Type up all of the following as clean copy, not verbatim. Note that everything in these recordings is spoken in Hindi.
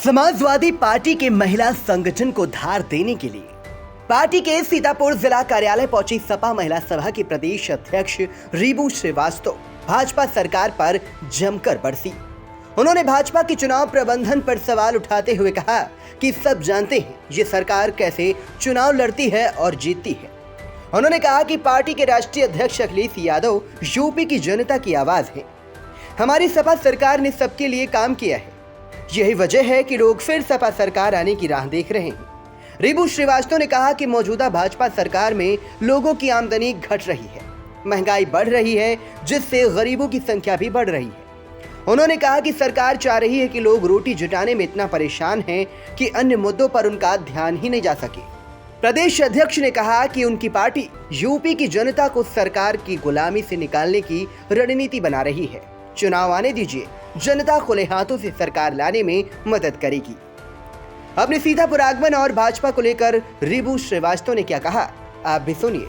समाजवादी पार्टी के महिला संगठन को धार देने के लिए पार्टी के सीतापुर जिला कार्यालय पहुंची सपा महिला सभा की प्रदेश अध्यक्ष रीबू श्रीवास्तव भाजपा सरकार पर जमकर बरसी। उन्होंने भाजपा के चुनाव प्रबंधन पर सवाल उठाते हुए कहा कि सब जानते हैं ये सरकार कैसे चुनाव लड़ती है और जीतती है। उन्होंने कहा कि पार्टी के राष्ट्रीय अध्यक्ष अखिलेश यादव यूपी की जनता की आवाज है। हमारी सपा सरकार ने सबके लिए काम किया है, यही वजह है कि लोग फिर सपा सरकार आने की राह देख रहे हैं। रीबू श्रीवास्तव ने कहा कि मौजूदा भाजपा सरकार में लोगों की आमदनी घट रही है, महंगाई बढ़ रही है, जिससे गरीबों की संख्या भी बढ़ रही है। उन्होंने कहा कि सरकार चाह रही है कि लोग रोटी जुटाने में इतना परेशान हैं कि अन्य मुद्दों पर उनका ध्यान ही नहीं जा सके। प्रदेश अध्यक्ष ने कहा कि उनकी पार्टी यूपी की जनता को सरकार की गुलामी से निकालने की रणनीति बना रही है। चुनाव आने दीजिए, जनता खुले हाथों से सरकार लाने में मदद करेगी। अपने सीतापुर आगमन और भाजपा को लेकर रीबू श्रीवास्तव ने क्या कहा, आप भी सुनिए।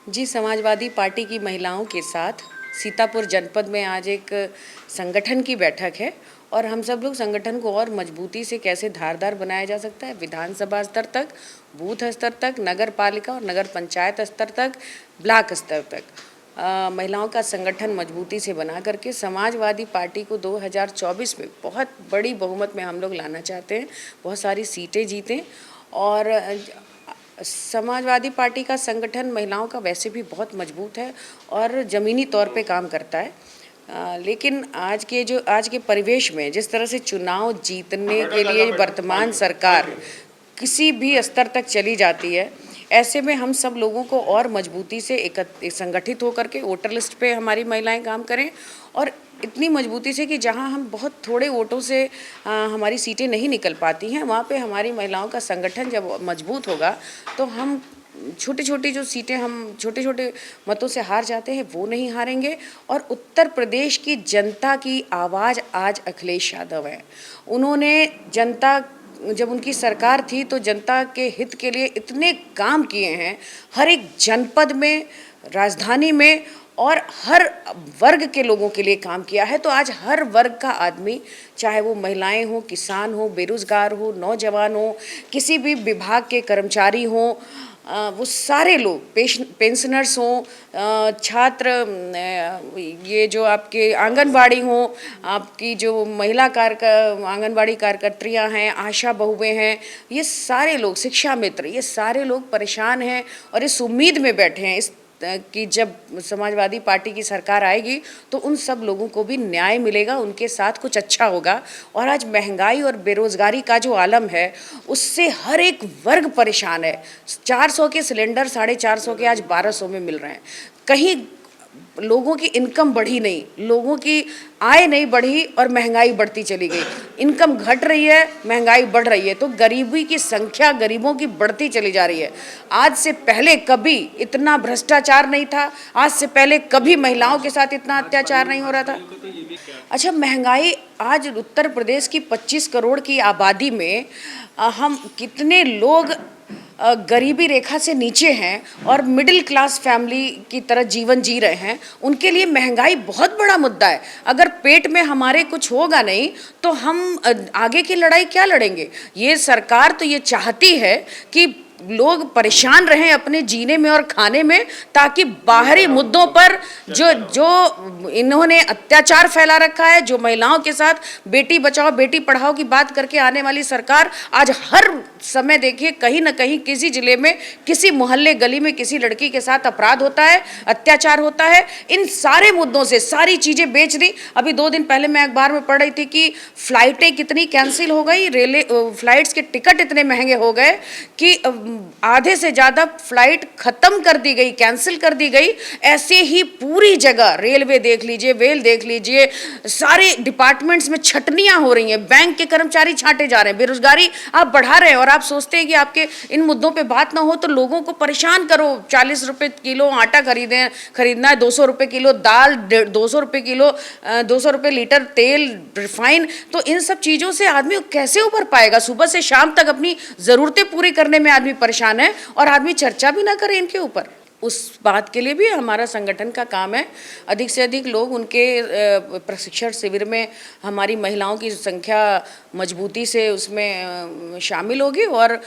जी, समाजवादी पार्टी की महिलाओं के साथ सीतापुर जनपद में आज एक संगठन की बैठक है और हम सब लोग संगठन को और मजबूती से कैसे धारदार बनाया जा सकता है, विधानसभा स्तर तक, बूथ स्तर तक, नगर पालिका और नगर पंचायत स्तर तक, ब्लॉक स्तर तक महिलाओं का संगठन मजबूती से बना करके समाजवादी पार्टी को 2024 में बहुत बड़ी बहुमत में हम लोग लाना चाहते हैं, बहुत सारी सीटें जीतें। और समाजवादी पार्टी का संगठन महिलाओं का वैसे भी बहुत मजबूत है और ज़मीनी तौर पे काम करता है। लेकिन आज के परिवेश में जिस तरह से चुनाव जीतने के लिए वर्तमान सरकार किसी भी स्तर तक चली जाती है, ऐसे में हम सब लोगों को और मजबूती से संगठित होकर के वोटर लिस्ट पे हमारी महिलाएं काम करें और इतनी मजबूती से कि जहां हम बहुत थोड़े वोटों से हमारी सीटें नहीं निकल पाती हैं, वहां पे हमारी महिलाओं का संगठन जब मजबूत होगा तो हम छोटी छोटी जो सीटें हम छोटे छोटे मतों से हार जाते हैं वो नहीं हारेंगे। और उत्तर प्रदेश की जनता की आवाज़ आज अखिलेश यादव है। उन्होंने जब उनकी सरकार थी तो जनता के हित के लिए इतने काम किए हैं, हर एक जनपद में, राजधानी में और हर वर्ग के लोगों के लिए काम किया है। तो आज हर वर्ग का आदमी, चाहे वो महिलाएं हो, किसान हो, बेरोजगार हो, नौजवान हो, किसी भी विभाग के कर्मचारी हो, वो सारे लोग, पेंशनर्स हों, छात्र, ये जो आपके आंगनबाड़ी हों, आपकी जो महिला आंगनबाड़ी कार्यकर्त्रियाँ हैं, आशा बहुएं हैं, ये सारे लोग, शिक्षा मित्र, ये सारे लोग परेशान हैं और इस उम्मीद में बैठे हैं कि जब समाजवादी पार्टी की सरकार आएगी तो उन सब लोगों को भी न्याय मिलेगा, उनके साथ कुछ अच्छा होगा। और आज महंगाई और बेरोज़गारी का जो आलम है उससे हर एक वर्ग परेशान है। 400 के सिलेंडर 450 के आज 1200 में मिल रहे हैं। कहीं लोगों की इनकम बढ़ी नहीं, लोगों की आय नहीं बढ़ी और महंगाई बढ़ती चली गई। इनकम घट रही है, महंगाई बढ़ रही है, तो गरीबी की संख्या, गरीबों की बढ़ती चली जा रही है। आज से पहले कभी इतना भ्रष्टाचार नहीं था, आज से पहले कभी महिलाओं के साथ इतना अत्याचार नहीं हो रहा था। अच्छा, महंगाई आज उत्तर प्रदेश की 25 करोड़ की आबादी में हम कितने लोग गरीबी रेखा से नीचे हैं और मिडिल क्लास फैमिली की तरह जीवन जी रहे हैं, उनके लिए महंगाई बहुत बड़ा मुद्दा है। अगर पेट में हमारे कुछ होगा नहीं तो हम आगे की लड़ाई क्या लड़ेंगे। ये सरकार तो ये चाहती है कि लोग परेशान रहें अपने जीने में और खाने में, ताकि बाहरी मुद्दों पर जो इन्होंने अत्याचार फैला रखा है, जो महिलाओं के साथ बेटी बचाओ बेटी पढ़ाओ की बात करके आने वाली सरकार आज हर समय देखिए कहीं ना कहीं किसी जिले में, किसी मोहल्ले गली में किसी लड़की के साथ अपराध होता है, अत्याचार होता है। इन सारे मुद्दों से सारी चीज़ें बेच दी। अभी 2 दिन पहले मैं अखबार में पढ़ रही थी कि फ्लाइटें कितनी कैंसिल हो गई, फ्लाइट्स के टिकट इतने महंगे हो गए कि आधे से ज़्यादा फ्लाइट ख़त्म कर दी गई, कैंसिल कर दी गई। ऐसे ही पूरी जगह, रेलवे देख लीजिए, वेल देख लीजिए, सारे डिपार्टमेंट्स में छटनियाँ हो रही हैं, बैंक के कर्मचारी छांटे जा रहे हैं, बेरोजगारी आप बढ़ा रहे हैं और आप सोचते हैं कि आपके इन मुद्दों पे बात ना हो तो लोगों को परेशान करो। 40 रुपये किलो आटा खरीदना है, 200 रुपये किलो दाल, 200 रुपये किलो, 200 रुपये लीटर तेल रिफाइन। तो इन सब चीज़ों से आदमी कैसे उभर पाएगा। सुबह से शाम तक अपनी ज़रूरतें पूरी करने में आदमी परेशान है और आदमी चर्चा भी ना करे इनके ऊपर। उस बात के लिए भी हमारा संगठन का काम है। अधिक से अधिक लोग उनके प्रशिक्षण शिविर में हमारी महिलाओं की संख्या मजबूती से उसमें शामिल होगी और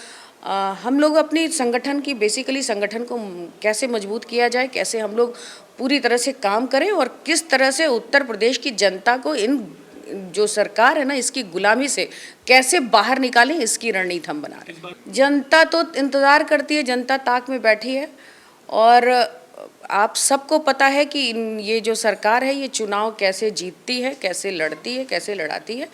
हम लोग अपनी संगठन की बेसिकली संगठन को कैसे मजबूत किया जाए, कैसे हम लोग पूरी तरह से काम करें और किस तरह से उत्तर प्रदेश की जनता को इन जो सरकार है ना इसकी गुलामी से कैसे बाहर निकालें, इसकी रणनीति हम बना रहे हैं। जनता तो इंतज़ार करती है, जनता ताक में बैठी है और आप सबको पता है कि ये जो सरकार है ये चुनाव कैसे जीतती है, कैसे लड़ती है, कैसे लड़ाती है।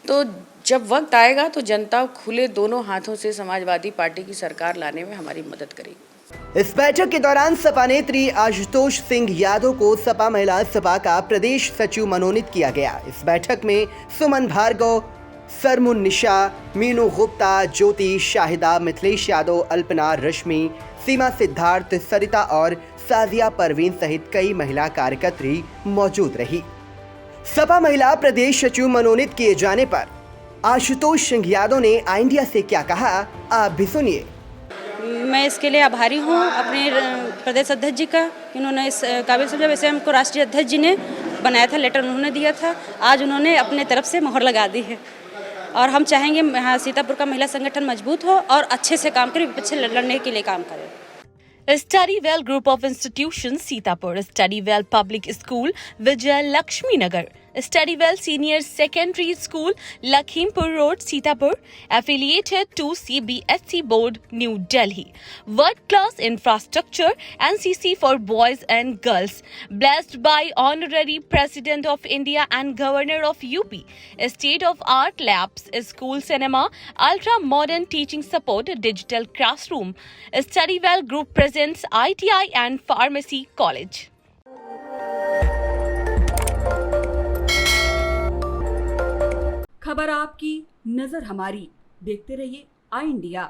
तो जब वक्त आएगा तो जनता खुले दोनों हाथों से समाजवादी पार्टी की सरकार लाने में हमारी मदद करेगी। इस बैठक के दौरान सपा नेत्री आशुतोष सिंह यादव को सपा महिला सभा का प्रदेश सचिव मनोनीत किया गया। इस बैठक में सुमन भार्गव, सरमुन निशा, मीनू गुप्ता, ज्योति शाहिदा, मिथिलेश यादव, अल्पना, रश्मि, सीमा सिद्धार्थ, सरिता और साजिया परवीन सहित कई महिला कार्यकर्त्री मौजूद रही। सपा महिला प्रदेश सचिव मनोनीत किए जाने पर आशुतोष सिंह यादव ने आई इंडिया से क्या कहा, आप भी सुनिए। मैं इसके लिए आभारी हूँ अपने प्रदेश अध्यक्ष जी का, इन्होंने इस काबिल समझा। वैसे हमको राष्ट्रीय अध्यक्ष जी ने बनाया था, लेटर उन्होंने दिया था, आज उन्होंने अपने तरफ से मोहर लगा दी है और हम चाहेंगे सीतापुर का महिला संगठन मजबूत हो और अच्छे से काम करे, विपक्ष से लड़ने के लिए काम करे। Studywell Group of Institutions, Sitapur, Studywell Public School, Vijay Lakshmi Nagar, Studywell Senior Secondary School, Lakhimpur Road, Sitapur, affiliated to CBSE Board, New Delhi. World-class infrastructure, NCC for boys and girls. Blessed by Honorary President of India and Governor of UP. State-of-art labs, school cinema, ultra-modern teaching support, digital classroom. Studywell Group presents ITI and Pharmacy College. खबर आपकी, नजर हमारी। देखते रहिए आई इंडिया।